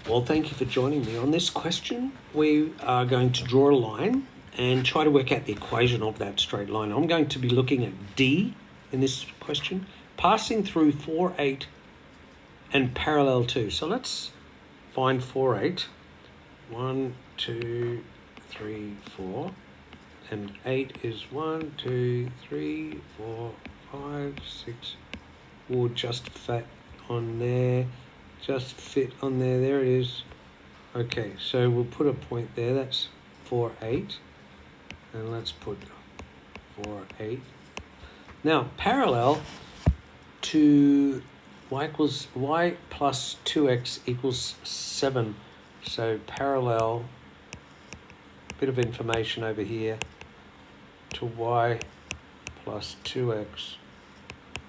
Well, thank you for joining me. On this question, we are going to draw a line and try to work out the equation of that straight line. I'm going to be looking at D in this question, passing through 4, 8 and parallel 2. So let's find 4, 8. 1, 2, 3, 4. And 8 is 1, 2, 3, 4, 5, 6. Will just fit on there. Just fit on there. There it is. Okay, so we'll put a point there. That's 4, 8. And let's put 4, 8. Now, parallel to y plus 2x equals 7. So parallel, bit of information over here, to y plus 2x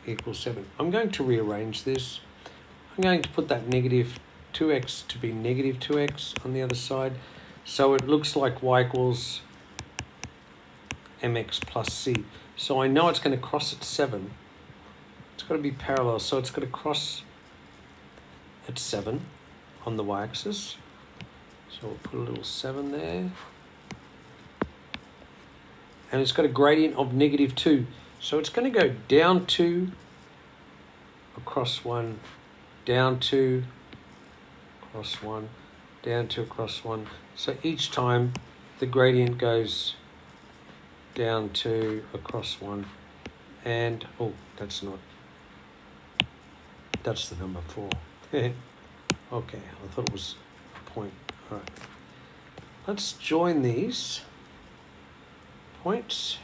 equals 7. I'm going to rearrange this. I'm going to put that negative 2x to be negative 2x on the other side. So it looks like y equals mx plus c. So I know it's going to cross at 7. It's got to be parallel. So it's got to cross at 7 on the y-axis. So we'll put a little 7 there. And it's got a gradient of negative 2. So it's going to go down 2, across 1, down 2, across 1, down 2, across 1. So each time the gradient goes down 2, across 1. And, oh, that's the number 4. Okay, I thought it was a point. All right. Let's join these points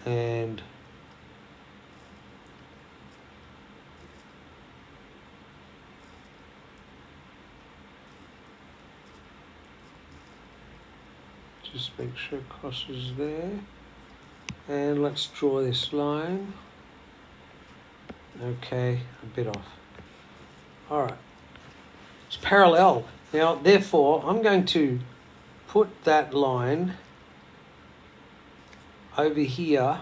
and just make sure it crosses there. And let's draw this line. Okay, a bit off. All right, it's parallel. Now, therefore, I'm going to put that line over here,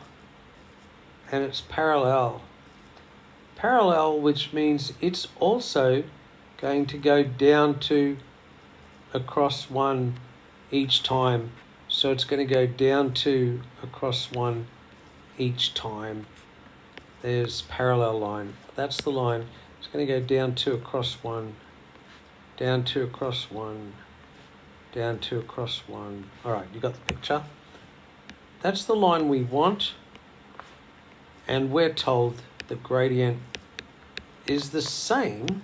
and it's parallel. Parallel, which means it's also going to go down 2, across 1 each time. So it's going to go down 2, across 1 each time. There's parallel line. That's the line. It's going to go down 2, across 1, down 2, across 1, down 2, across 1. All right, you got the picture? That's the line we want. And we're told the gradient is the same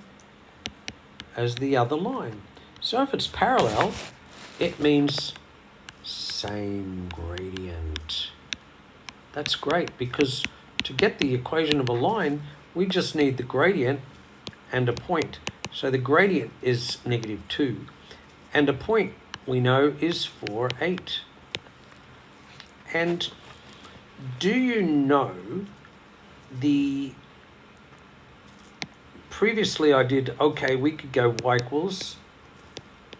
as the other line. So if it's parallel, it means same gradient. That's great, because to get the equation of a line, we just need the gradient and a point. So the gradient is negative 2, and a point we know is 4, 8. And do you know previously I did, okay, we could go y equals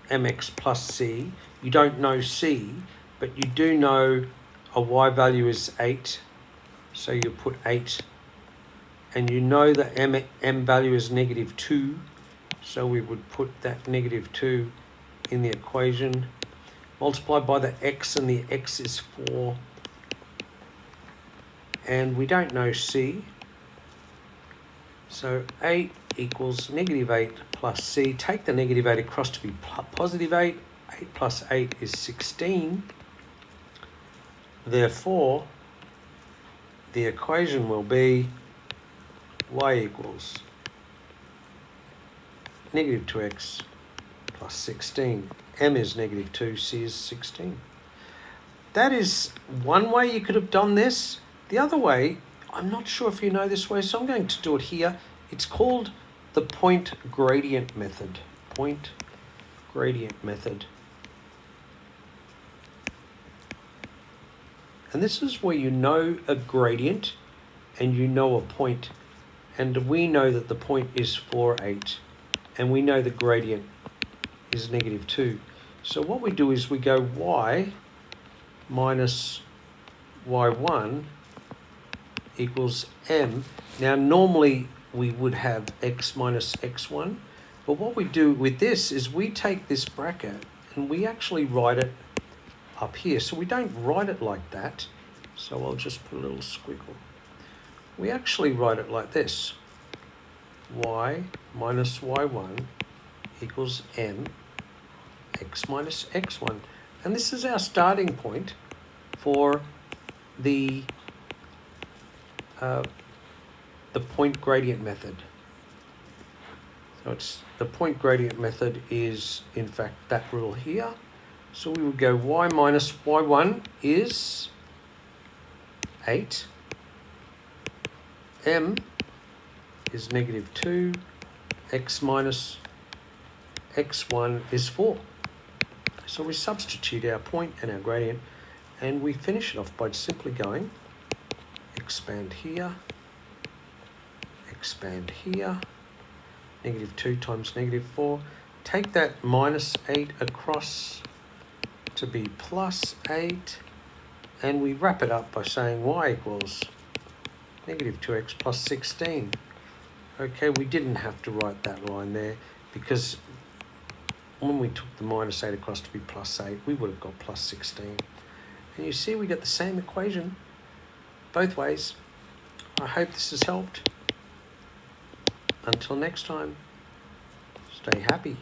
mx plus c. You don't know c, but you do know a y value is 8. So you put 8. And you know that m value is negative 2. So we would put that negative 2 in the equation. Multiplied by the x, and the x is 4. And we don't know c. So 8 equals negative 8 plus c. Take the negative 8 across to be positive 8. 8 plus 8 is 16. Therefore, the equation will be y equals negative 2x plus 16. M is negative 2, C is 16. That is one way you could have done this. The other way, I'm not sure if you know this way, so I'm going to do it here. It's called the point gradient method. Point gradient method. And this is where you know a gradient and you know a point. And we know that the point is 4, 8. And we know the gradient is negative 2. So what we do is we go y minus y1 equals m. Now normally we would have x minus x1, But what we do with this is we take this bracket and we actually write it up here. So we don't write it like that. So I'll just put a little squiggle. We actually write it like this. Y minus y1 equals m x minus x1. And this is our starting point for the point gradient method. So it's the point gradient method is in fact that rule here. So we would go y minus y1 is 8, m is negative 2, x minus x1 is 4. So we substitute our point and our gradient, and we finish it off by simply going expand here, negative 2 times negative 4. Take that minus 8 across to be plus 8, and we wrap it up by saying y equals negative 2x plus 16. Okay, we didn't have to write that line there because when we took the minus 8 across to be plus 8, we would have got plus 16. And you see we get the same equation both ways. I hope this has helped. Until next time, stay happy.